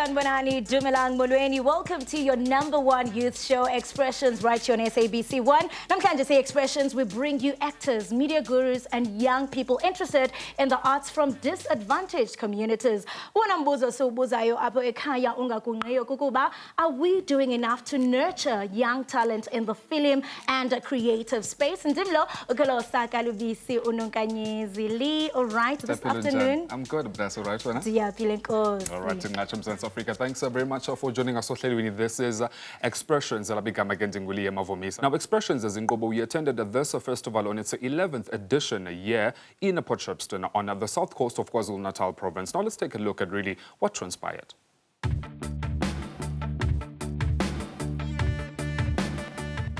Sanbonani, Dumelang Molweni. Welcome to your #1 youth show, Expressions, right here on SABC 1. I'm kind to say Expressions, we bring you actors, media gurus, and young people interested in the arts from disadvantaged communities. Are we doing enough to nurture young talent in the film and creative space? And all right, this afternoon. I'm good, but that's all right, right? Yeah, feeling good. All right, in South Africa. Thanks very much for joining us. This is Expressions. Now, Expressions as in Gobo, we attended this festival on its 11th edition here in Port Shepstone on the south coast of KwaZulu-Natal province. Now, let's take a look at really what transpired.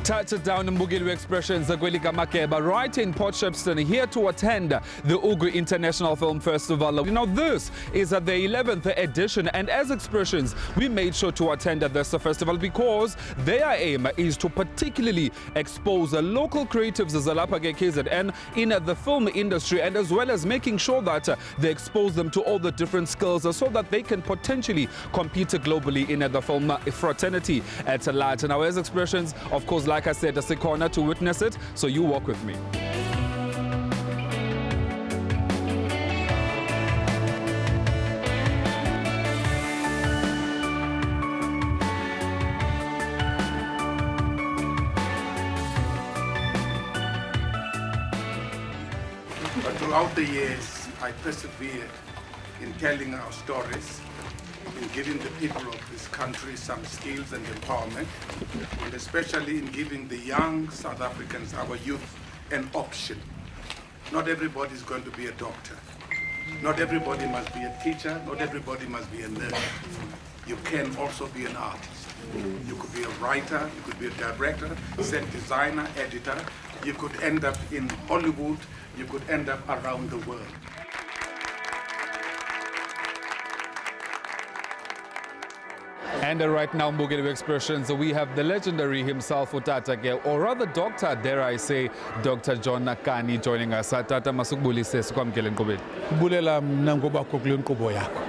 Touched down in Mbugilwe Expressions, right in Port Shepstone, here to attend the Ugu International Film Festival. You know, this is at the 11th edition, and as Expressions, we made sure to attend this festival because their aim is to particularly expose local creatives as KZN in the film industry, and as well as making sure that they expose them to all the different skills so that they can potentially compete globally in the film fraternity at large. Now, as Expressions, of course, like I said, it's a corner to witness it, so you walk with me. But throughout the years, I persevered in telling our stories, in giving the people of this country some skills and empowerment, and especially in giving the young South Africans, our youth, an option. Not everybody is going to be a doctor. Not everybody must be a teacher. Not everybody must be a nurse. You can also be an artist. You could be a writer, you could be a director, set designer, editor. You could end up in Hollywood. You could end up around the world. And right now, Mbugilwe Expressions, we have the legendary himself, Utata, or rather Dr., dare I say, Dr. John Kani joining us. Tata masukubulise sikwamkele nkqubeni. Kubulela mna ngoba kokule nkqubo yakho.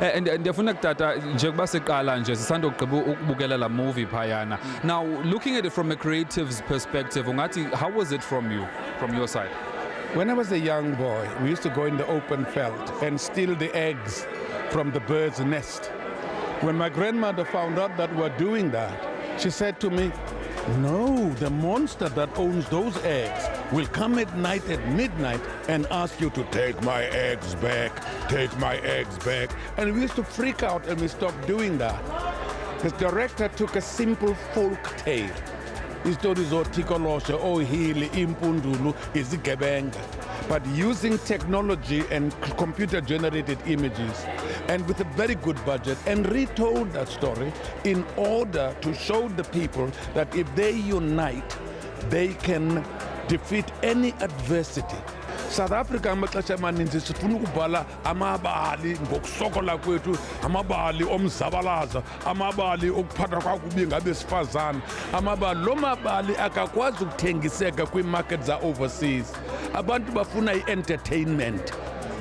And ndiyafuna kutata njengoba siqala nje sisanda ukugqiba ukubukela la movie phayana. Now, looking at it from a creative's perspective, ungathi, how was it from you, from your side? When I was a young boy, we used to go in the open field and steal the eggs from the bird's nest. When my grandmother found out that we're doing that, she said to me, no, the monster that owns those eggs will come at night at midnight and ask you to take my eggs back, take my eggs back. And we used to freak out and we stopped doing that. The director took a simple folk tale. His stories of Tikoloshe, Ohili, Impundulu, Izigebenga. But using technology and computer-generated images, and with a very good budget, and retold that story in order to show the people that if they unite, they can defeat any adversity. South Africa amaxesha amaninzi sifuna ukubhala amabali ngokusokola kwethu, amabali omzabalaza, amabali okuphatha kwakubi ngabesifazane, amabali lo mabali akakwazi ukuthengiseka kwi-market za overseas. Abantu bafuna i-entertainment.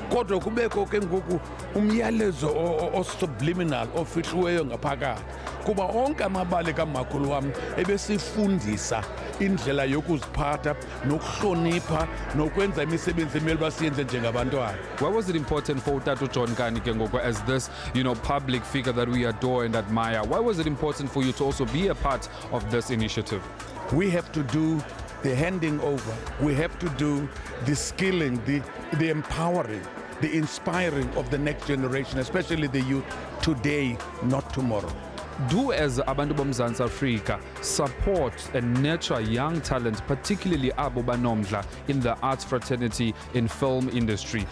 Kodwa kubekho ke ngoku umyalezo o-subliminal ofihliweyo ngaphakathi. Kuba onke amabali kamakhulu wam ebesifundisa indlela yokuziphatha nokuhlonipha nokwenza imisebenzi emele basiyenze njengabantwana. Why was it important for Utata John Kani Kengoko as this, public figure that we adore and admire? Why was it important for you to also be a part of this initiative? We have to do the handing over. We have to do the skilling, the empowering, the inspiring of the next generation, especially the youth, today, not tomorrow. Do as abantu bomzantsi Africa support and nurture young talent, particularly abo banomdla in the arts fraternity in film industry?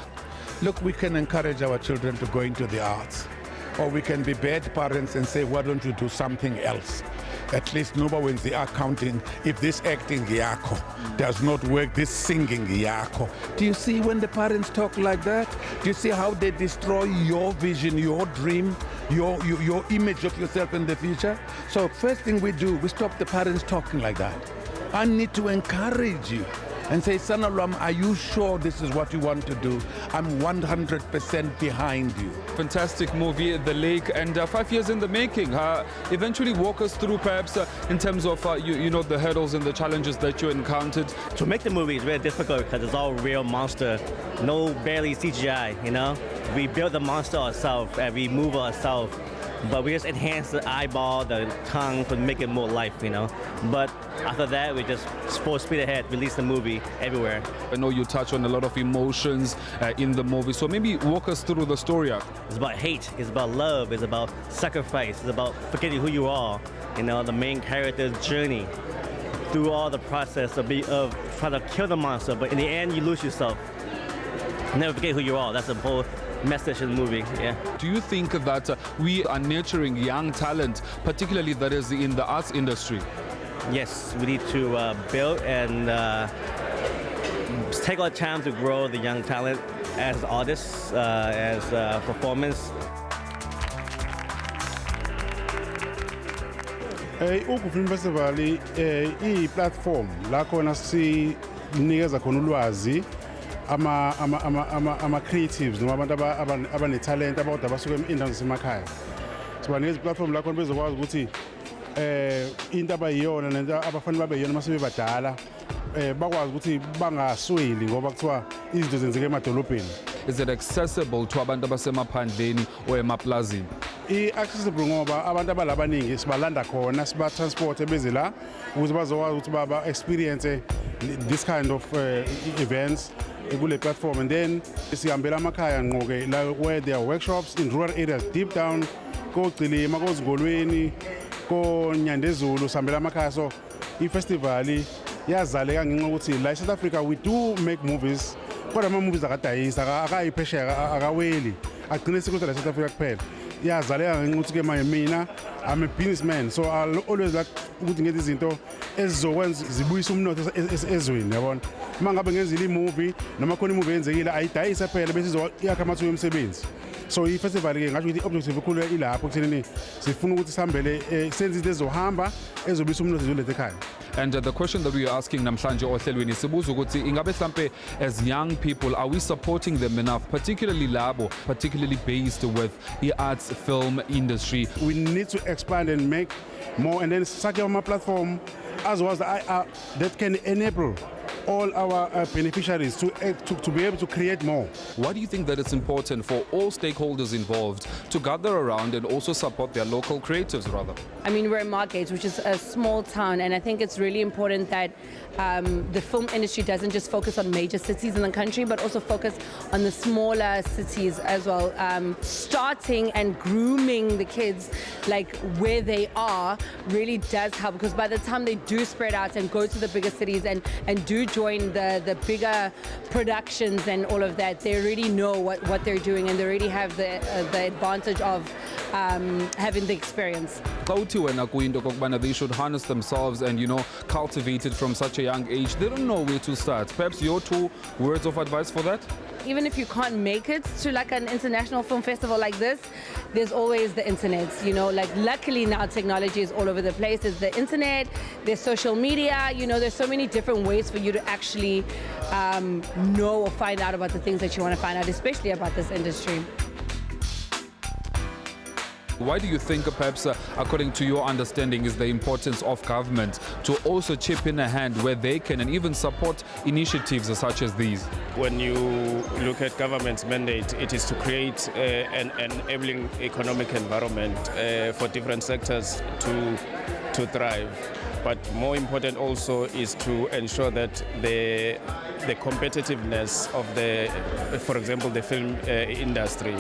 Look, we can encourage our children to go into the arts, or we can be bad parents and say, why don't you do something else? At least nobody wins the accounting. If this acting yako does not work, this singing yako. Do you see when the parents talk like that? Do you see how they destroy your vision, your dream, your image of yourself in the future? So first thing we do, we stop the parents talking like that. I need to encourage you and say, son Lwam, are you sure this is what you want to do? I'm 100% behind you. Fantastic movie, The Lake, and 5 years in the making. Eventually walk us through perhaps in terms of you know, the hurdles and the challenges that you encountered. To make the movie is very difficult because it's all real monster, no barely CGI, you know? We build the monster ourselves and we move ourselves, but we just enhance the eyeball, the tongue to make it more life, you know? But after that, we just full speed ahead, release the movie everywhere. I know you touch on a lot of emotions in the movie, so maybe walk us through the story arc. It's about hate, it's about love, it's about sacrifice, it's about forgetting who you are, you know, the main character's journey through all the process of trying to kill the monster, but in the end, you lose yourself. Never forget who you are. That's the whole message in the movie, yeah. Do you think that we are nurturing young talent, particularly that is in the arts industry? Yes, we need to build and take our time to grow the young talent as artists, as performers. Ugu Film Festival i-platform la khona sinikeza khona ulwazi ama creatives noma abantu abane talent abodwa basuke indawo zasemakhaya. Sibanikeza i-platform la khona bezokwazi ukuthi into abayiyona nento abafanele babe yiyona mase bebadala bakwazi ukuthi bangasweli ngoba kuthiwa izinto zenzeka emadolobheni. Is it accessible to abantu abasemaphandleni or emaplazini? I-accessible ngoba abantu abalabaningi sibalanda khona siba transport beze la ukuze bazokwazi ukuthi baba experience this kind of events kule platform, and then sihambela amakhaya ngqoke la where there are workshops in rural areas deep down ko Gcilima ko Zingolweni ko Nyandezulu sihambela amakhaya. So i-festival yazaleka ngenxa ukuthi la South Africa we do make movies kodwa ama-movies akadayisa akayiphesheya akaweli agcine sekuthi la South Africa kuphela. Yazaleka ngenxa ukuthi ke manje mina I'm a businessman, so I always like ukuthi ngenze izinto ezizokwenza zibuyisa umnotho ezweni, yabona. Uma ngabe ngenzile i-movie noma khona i-movie yenzekile ayidayisa phela bese iyakha amathuba omsebenzi. So i-festival ke ngasho ukuthi i-objective ekhulu ilapho kuthenini sifuna ukuthi sihambele senze izinto ezizohamba ezobuyisa umnotho ezoletha ekhaya. And the question that we are asking namhlanje ohlelweni sibuza ukuthi ingabe mhlambe as young people are we supporting them enough, particularly labo, particularly based with the arts film industry? We need to expand and make more, and then sakhe ama platform as well as that can enable all our beneficiaries to be able to create more. Why do you think that it's important for all stakeholders involved to gather around and also support their local creatives, rather? I mean, we're in Margate, which is a small town, and I think it's really important that the film industry doesn't just focus on major cities in the country, but also focus on the smaller cities as well. Starting and grooming the kids like where they are really does help, because by the time they do spread out and go to the bigger cities and do join the bigger productions and all of that, they already know what they're doing, and they already have the advantage of having the experience. They should harness themselves and, you know, cultivate it from such a young age. They don't know where to start. Perhaps your 2 words of advice for that? Even if you can't make it to like an international film festival like this, there's always the internet, you know, like luckily now technology is all over the place. There's the internet, there's social media, you know, there's so many different ways for you to actually know or find out about the things that you want to find out, especially about this industry. Why do you think, perhaps, according to your understanding, is the importance of government to also chip in a hand where they can and even support initiatives such as these? When you look at government's mandate, it is to create an enabling economic environment for different sectors to thrive. But more important also is to ensure that the competitiveness of for example, the film industry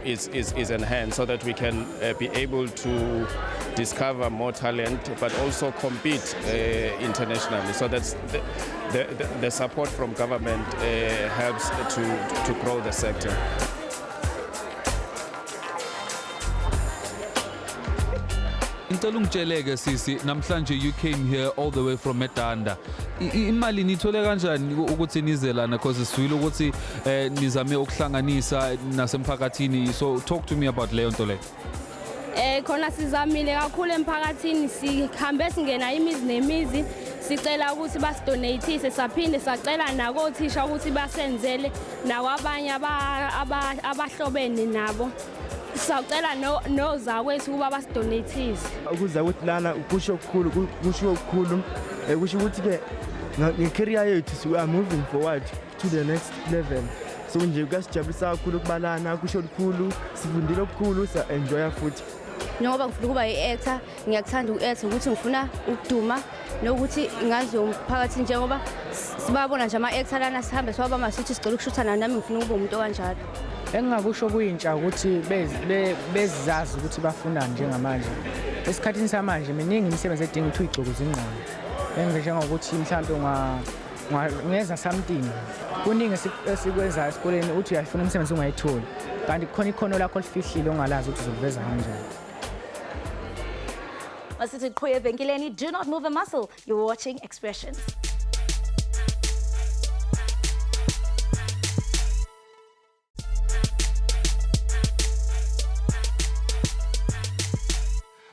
is enhanced, so that we can be able to discover more talent, but also compete internationally. So that's the support from government helps to grow the sector. Ntalungitsheleke sisi, namhlanje you came here all the way from Medanda. Imali nithole kanjani ukuthi nize lana, because siswile ukuthi nizame ukuhlanganisa nasemphakathini, so talk to me about leyo nto leyo. Khona sizamile kakhulu emphakathini, sihambe singena imizi nemizi sicela ukuthi basidonate saphinde sacela nakothisha ukuthi basenzele nakwabanye abahlobene nabo sacela nozakwethu ukuba basidonate ukuza ukuthi lana kusho okukhulu kusho ukuthi ke ngecareer yethu we are moving forward to the next level so nje kuyasijabulisa kakhulu kuba lana kusho okukhulu sifundile okukhulu sa enjoy futhi ngoba ngifuna ukuba i-actor ngiyakuthanda u-actor ukuthi ngifuna ukuduma nokuthi ngazi umphakathi njengoba sibabona nje ama-actor lana sihambe swabama sithi sicela ukushuthana nami ngifuna ukuba umuntu okanjalo engingakusho kuyintsha ukuthi bezazi ukuthi bafunani njengamanje esikhathini samanje miningi imisebenzi edinga ukuthi uyigcokuze ingqondo njengokuthi mhlawumbe ngeza something kuningi esikwenzayo esikoleni uthi uyafuna umsebenzi ungayitholi kanti khona ikhono lakho lifihlile ongalazi ukuthi uzoliveza kanjani. Masithi Qhuye evenkileni, do not move a muscle. You're watching Expressions.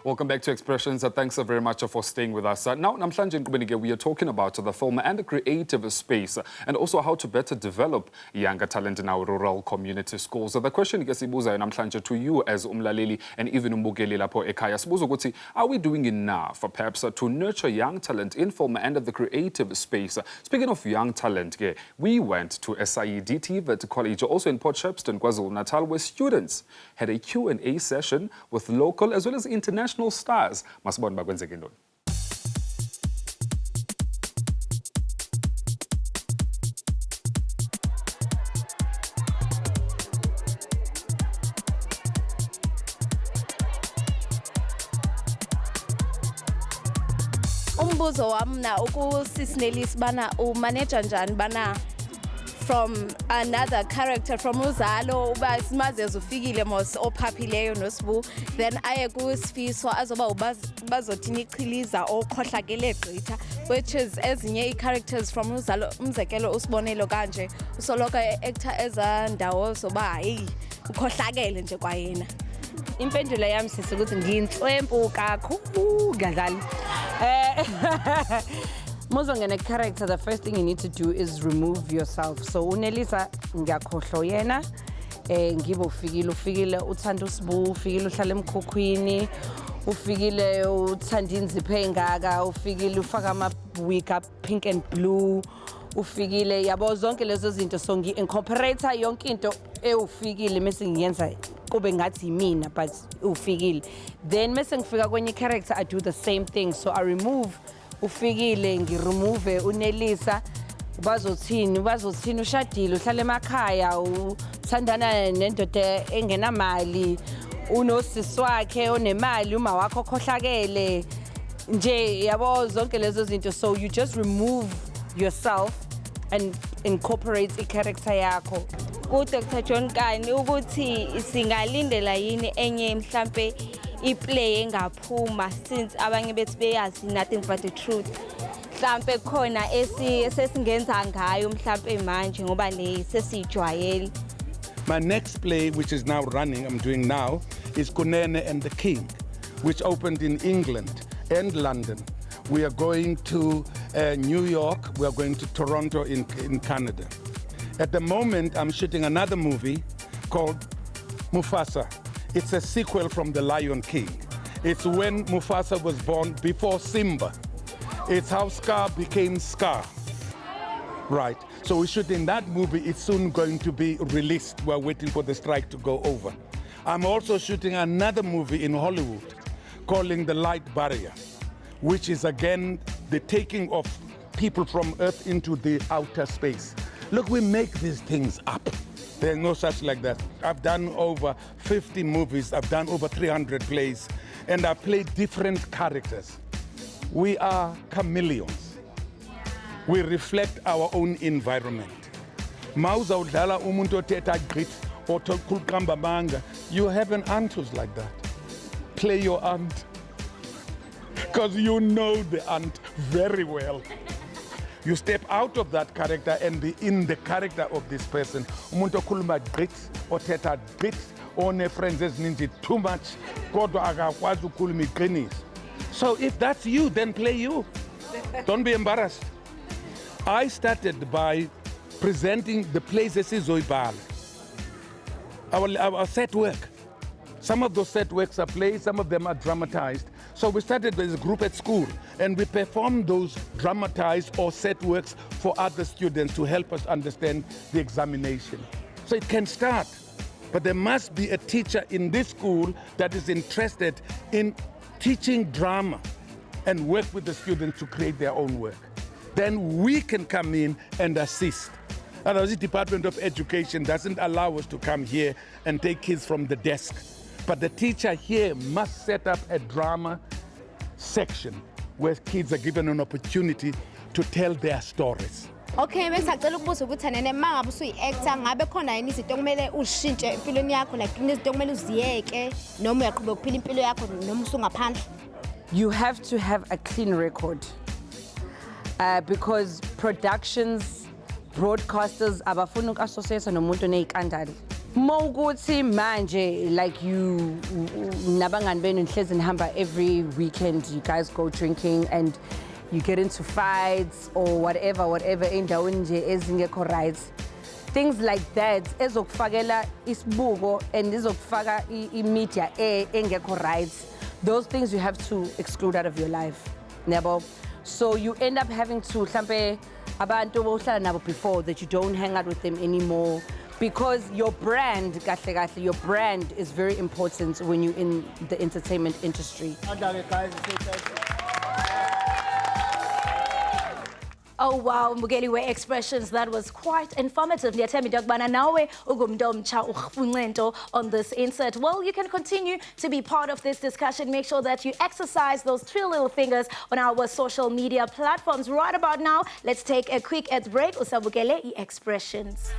Welcome back to Expressions. Thanks very much for staying with us. Now, namhlanje Nkubeni, we are talking about the film and the creative space and also how to better develop younger talent in our rural community schools. The question ke sibuza namhlanje to you as umlaleli and even umbukeli lapho ekhaya. Sibuza ukuthi, are we doing enough perhaps to nurture young talent in film and the creative space? Speaking of young talent, we went to SABC Vet College, also in Port Shepstone, KwaZulu-Natal, where students had a Q&A session with local as well as international stars. Masibona bakwenzeke ntoni. Umbuzo wami na ukusisinelis bana umanager njani bana from another character from uzalo uba simaze ufikile mos ophaphileyo nosibu then aye kuSifiso azoba bazothini ichiliza okhohlakele gqitha which is ezinye i-characters from uzalo umzekelo usibonelo kanje usoloka actor ezandawo soba hayi ukhohlakele nje kwayena. Impendulo yami sisi ukuthi ngintswempu kakhulu gadlali Muzongena character, the first thing you need to do is remove yourself. So unelisa ngiyakhohlo yena ngibe ufikile uthanda usibu ufikile uhlala emkhokhwini ufikile uthanda inzipho engaka ufikile ufaka ama wig up pink and blue ufikile yabo zonke lezo zinto so ngi-incorporate yonke into ufikile mase ngiyenza kube ngathi mina but ufikile then mase ngifika kwenye character I do the same thing so I remove ufikile ngiremove unelisa bazothini ushadile uhlala emakhaya uthandana nendoda engenamali unosisi wakhe onemali uma wakho khohlakele nje yabo zonke lezo zinto so you just remove yourself and incorporate i-character yakho. Dr. John Kani ukuthi singalindela yini enye mhlambe iplay engaphuma since abanye bethu beyazi nothing but the truth mhlambe khona esesingenza ngayo mhlambe manje ngoba le sesijwayele. My next play, which is now running, I'm doing now, is Kunene and the King, which opened in England and London. We are going to New York, we are going to Toronto in Canada. At the moment, I'm shooting another movie called Mufasa. It's a sequel from The Lion King. It's when Mufasa was born before Simba. It's how Scar became Scar. Right. So we're shooting that movie. It's soon going to be released. We're waiting for the strike to go over. I'm also shooting another movie in Hollywood calling The Light Barrier, which is again the taking of people from Earth into the outer space. Look, we make these things up. There's no such like that. I've done over 50 movies. I've done over 300 plays. And I play different characters. We are chameleons. We reflect our own environment. Mauza udlala umuntu othetha grit or kulkamba manga. You have an aunt who's like that. Play your aunt. Because you know the aunt very well. You step out of that character and be in the character of this person. Umuntu okhuluma grit othetha grit one friends ezininzi too much kodwa akakwazi ukukhuluma iqiniso. So if that's you, then play you. Don't be embarrassed. I started by presenting the plays esizoyibhala. Our set work. Some of those set works are plays, some of them are dramatized. So we started as a group at school, and we performed those dramatized or set works for other students to help us understand the examination. So it can start, but there must be a teacher in this school that is interested in teaching drama and work with the students to create their own work. Then we can come in and assist. Otherwise, the Department of Education doesn't allow us to come here and take kids from the desk. But the teacher here must set up a drama section where kids are given an opportunity to tell their stories. Okay, bengisacela ukubuza ukuthi nene mangabe usuyi-actor ngabe khona yini izinto okumele uzishintshe empilweni yakho, like izinto okumele uziyeke noma uyaqhubeka ukuphila impilo yakho noma usungaphandle? You have to have a clean record because productions, broadcasters abafuna uku-associate nomuntu oney'kandali. Mawukuthi manje, like you nabangani benu nihlezi nihamba every weekend, you guys go drinking and you get into fights or whatever endaweni nje ezingekho right. Things like that ezokufakela isibuko and ezokufaka i-media engekho right. Those things you have to exclude out of your life. Nebo. So you end up having to hlampe abantu ohlala nabo before that you don't hang out with them anymore. Because your brand, your brand is very important when you're in the entertainment industry. Oh wow, Mugeliwe expressions, that was quite informative. Nawe on this insert. Well, you can continue to be part of this discussion. Make sure that you exercise those 3 little fingers on our social media platforms. Right about now, let's take a quick ad break. Usabukele expressions.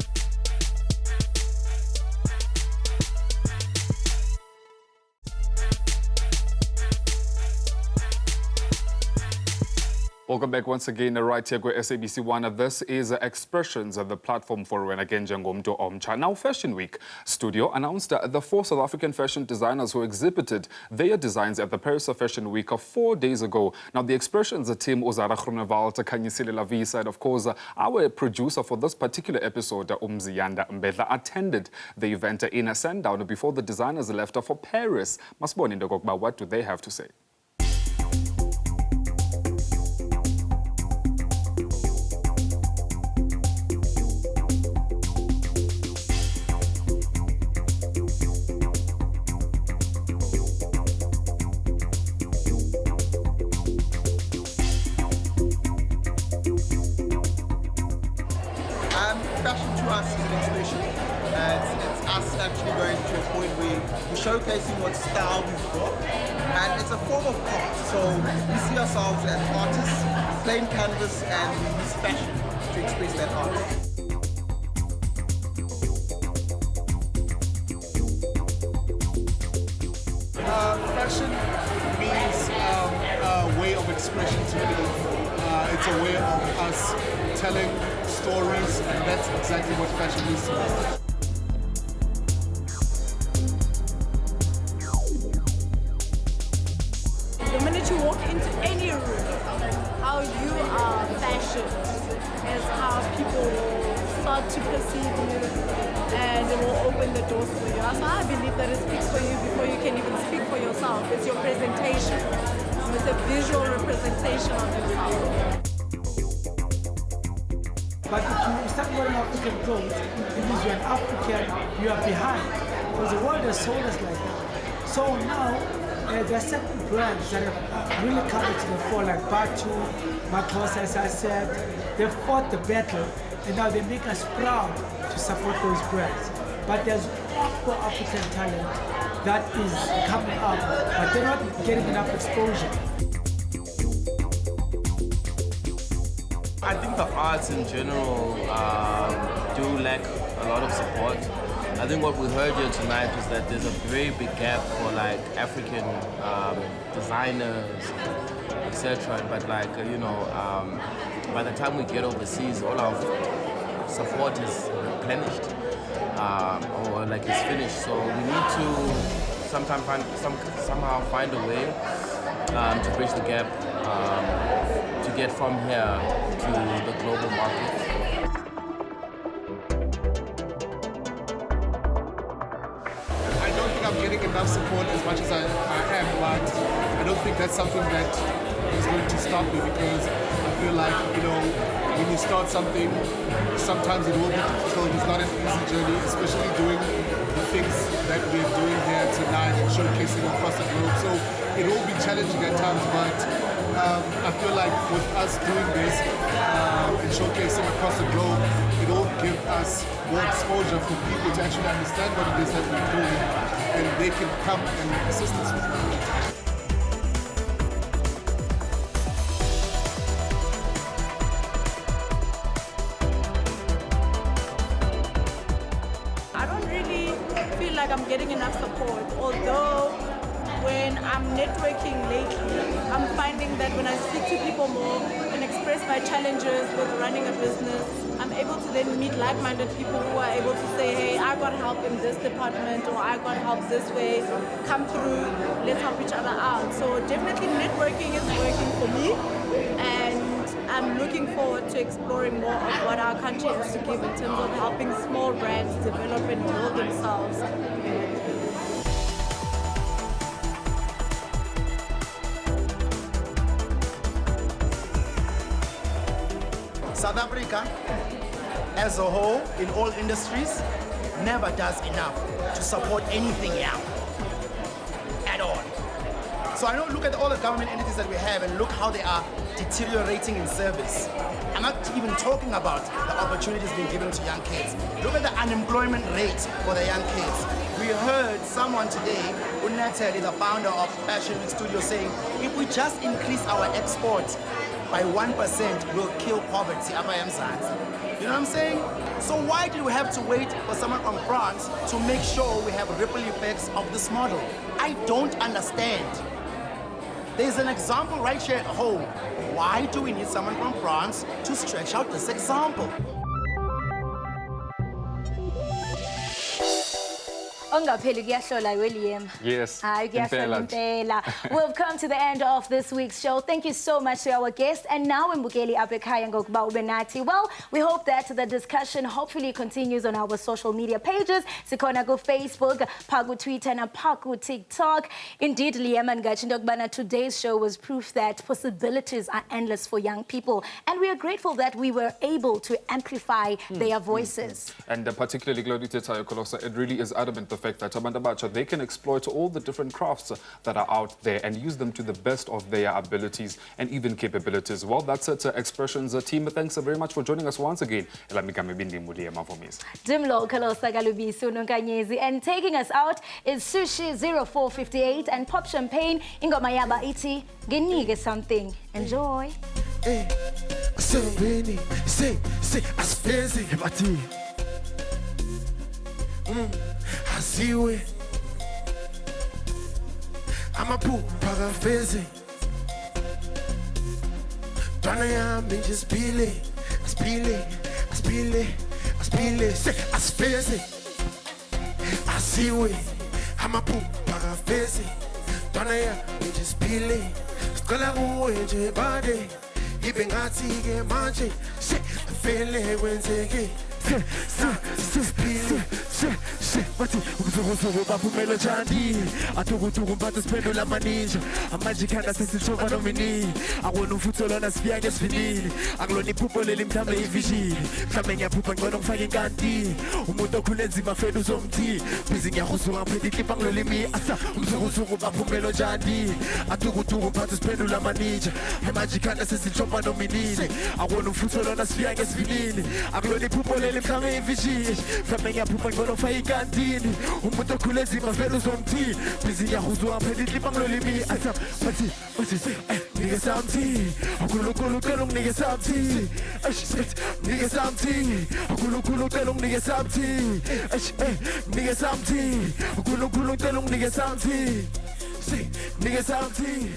Welcome back once again, right here with SABC 1. This is Expressions, the platform for Renagenja Ngomto Omcha. Now, Fashion Week Studio announced the 4 South African fashion designers who exhibited their designs at the Paris Fashion Week 4 days ago. Now, the Expressions team, Ozara Groenewald, Kanyisile Lavisa, and of course, our producer for this particular episode, Umziyanda Mbedla, attended the event in Sandown before the designers left for Paris. Masboni Ndogokba, what do they have to say? Fashion to us is an expression. It's us actually going to a point where we're showcasing what style we've got, and it's a form of art. So we see ourselves as artists, plain canvas, and we use fashion to express that art. Fashion means a way of expression to me. It's a way of us telling stories, and that's exactly what fashion is to us. The minute you walk into any room, how you are fashioned is how people will start to perceive you, and it will open the doors for you. So I believe that it speaks for you before you can even speak for yourself. It's your presentation. It's a visual representation of yourself. But if you start wearing African clothes, it means you're an African, you are behind. Because the world has sold us like that. So now, there are certain brands that have really come to the fore, like Batu, Makos, as I said. They fought the battle, and now they make us proud to support those brands. But there's more African talent that is coming up, but they're not getting enough exposure. I think the arts in general do lack a lot of support. I think what we heard here tonight is that there's a very big gap for like African designers, etc. But like, you know, by the time we get overseas, all our support is replenished or like it's finished. So we need to somehow find a way to bridge the gap to get from here to the global market. I don't think I'm getting enough support as much as I am, but I don't think that's something that is going to stop me, because I feel like, you know, when you start something, sometimes it will be difficult. It's not an easy journey, especially doing the things that we're doing here tonight and showcasing across the globe. So it will be challenging at times, but I feel like with us doing this and showcasing across the globe, it will give us more exposure for people to actually understand what it is that we're doing, and they can come and assist us with it. Like I'm getting enough support, although when I'm networking lately, I'm finding that when I speak to people more and express my challenges with running a business, I'm able to then meet like-minded people who are able to say, hey, I got help in this department, or I got help this way, come through, let's help each other out. So definitely networking is working for me, and I'm looking forward to exploring more of what our country has to give in terms of helping small brands develop and build themselves. South Africa, as a whole, in all industries, never does enough to support anything young at all. So I know, look at all the government entities that we have and look how they are deteriorating in service. I'm not even talking about the opportunities being given to young kids. Look at the unemployment rate for the young kids. We heard someone today, Unatel is the founder of Fashion Studio, saying, if we just increase our exports by 1%, we'll kill poverty. You know what I'm saying? So why do we have to wait for someone from France to make sure we have ripple effects of this model? I don't understand. There's an example right here at home. Why do we need someone from France to stretch out this example? Ongapheli kuyahlola William. Yes. Hayi kuyahlola impela. We've come to the end of this week's show. Thank you so much to our guest. And now Mbukeli Abekhaya ngokuba ube nathi. Well, we hope that the discussion hopefully continues on our social media pages. Sikhona ku Facebook, Pagu Twitter, and Pagu TikTok. Indeed, Liam and Gachindokbana, today's show was proof that possibilities are endless for young people. And we are grateful that we were able to amplify their voices. And particularly, Glodita Tayokolosa, it really is adamant the fact that Amandabacha, they can exploit all the different crafts that are out there and use them to the best of their abilities and even capabilities. Well, that's it, Expressions team. Thanks very much for joining us once again. And taking us out is Sushi 0458 and Pop Champagne. Ingoma yaba iti, ginige something. Enjoy. Hey, say, Asiwe amaphupha kaveze Dwana yami nje sibile say asifeze Asiwe amaphupha kaveze Dwana yami nje sibile sicela kuwe nje bade ibe ngathi ke manje vele kwenzeke Bathi ukuzokusuku baphumela njani athukutuku mpathe siphendula amaninja amanje khanda sesithoba nomini akona umfutho lona sifika ngesivinini angilona iphupho leli mhlambe ivishini mhlambe ngiyaphupha ngcono ngifake inkantini umuntu okhule enzima fela uzomthi bizi ngiyahusuka ngiphethe iklipha ngilolimi asa ukuzokusuku baphumela njani athukutuku mpathe siphendula amaninja amanje khanda sesithoba nomini akona umfutho lona sifika ngesivinini angilona iphupho leli mhlambe ivishini mhlambe ngiyaphupha ngcono ngifake inkantini umuntu okhule enzima vele uzomthi bizi ngiyahusuka ngiphethe iklipha ngilolimi asa bathi nigga something akulukhulu cela unginike something nigga something akulukhulu cela unginike something nigga something akulukhulu cela unginike something nigga something